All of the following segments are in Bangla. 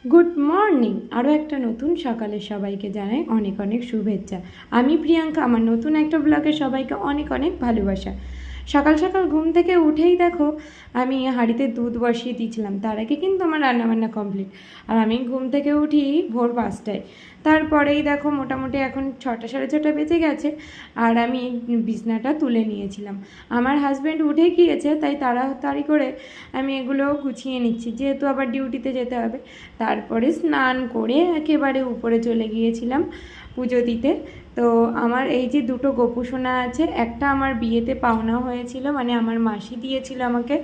Good morning. আরও একটা নতুন সকালে সবাইকে জানাই অনেক অনেক শুভেচ্ছা। আমি প্রিয়াঙ্কা, আমার নতুন একটা ব্লগে সবাইকে অনেক অনেক ভালোবাসা। সকাল সকাল ঘুম থেকে উঠেই দেখো আমি হাঁড়িতে দুধ বসিয়ে দিয়েছিলাম, তার আগে কিন্তু আমার রান্নাবান্না কমপ্লিট। আর আমি ঘুম থেকে উঠি ভোর 5টায়। তারপরেই দেখো মোটামুটি এখন 6টা সাড়ে 6টা বেজে গেছে, আর আমি বিছনাটা তুলে নিয়েছিলাম। আমার হাজব্যান্ড উঠে গিয়েছে, তাই তাড়াতাড়ি করে আমি এগুলো গুছিয়ে নিচ্ছি, যেহেতু আবার ডিউটিতে যেতে হবে। তারপরে স্নান করে একেবারে উপরে চলে গিয়েছিলাম পুজো দিতে। তো আমার এই যে দুটো গোপুসোনা আছে, একটা আমার বিয়েতে পাওনা হয়েছিল, মানে আমার মাসি দিয়েছিল আমাকে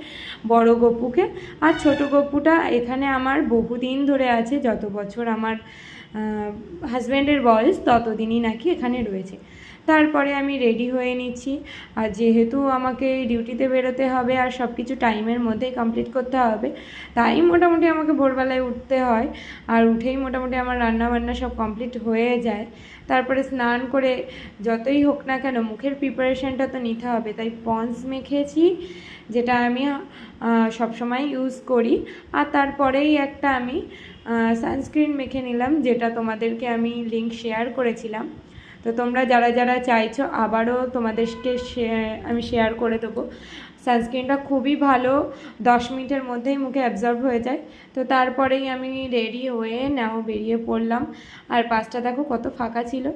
বড় গপুকে, আর ছোট গপুটা এখানে আমার বহুদিন ধরে আছে, যত বছর আমার হাজব্যান্ডের বয়স ততদিনই নাকি এখানে রয়েছে। তারপরে আমি রেডি হয়ে নিচ্ছি, আর যেহেতু আমাকে ডিউটিতে বেরোতে হবে আর সব কিছু টাইমের মধ্যেই কমপ্লিট করতে হবে, তাই মোটামুটি আমাকে ভোরবেলায় উঠতে হয়। আর উঠেই মোটামুটি আমার রান্নাবান্না সব কমপ্লিট হয়ে যায়। তারপরে স্নান করে যতই হোক না কেন মুখের প্রিপারেশানটা তো নিতে হবে, তাই পন্স মেখেছি, যেটা আমি সবসময় ইউজ করি। আর তারপরেই একটা আমি সানস্ক্রিন মেখে নিলাম, যেটা তোমাদেরকে আমি লিঙ্ক শেয়ার করেছিলাম। তো তোমরা যারা যারা চাইছো আবারও তোমাদেরকে আমি শেয়ার করে দেবো। সানস্ক্রিনটা খুবই ভালো, 10 মিনিটের মধ্যেই মুখে অ্যাবজর্ব হয়ে যায়। তো তারপরেই আমি রেডি হয়ে বেরিয়ে পড়লাম। আর 5টা দেখো কত ফাঁকা ছিল।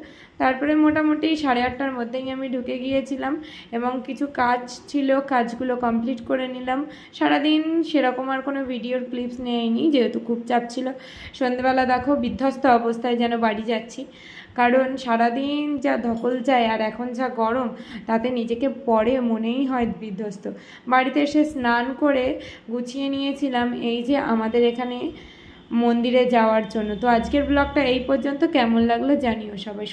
তারপরে মোটামুটি 8:30টার মধ্যেই আমি ঢুকে গিয়েছিলাম, এবং কিছু কাজ ছিল, কাজগুলো কমপ্লিট করে নিলাম। সারাদিন সেরকম আর কোনো ভিডিওর ক্লিপস নেয়নি, যেহেতু খুব চাপ ছিল। সন্ধ্যেবেলা দেখো বিধ্বস্ত অবস্থায় যেন বাড়ি যাচ্ছি, কারণ সারাদিন যা ধকল যায় আর এখন যা গরম, তাতে নিজেকে পরে মনেই হয় বিধ্বস্ত। বাড়িতে এসে স্নান করে গুছিয়ে নিয়েছিলাম এই যে আমাদের এখানে মন্দিরে যাওয়ার জন্য। তো আজকের ব্লগটা এই পর্যন্ত, কেমন লাগলো জানিও সবাই।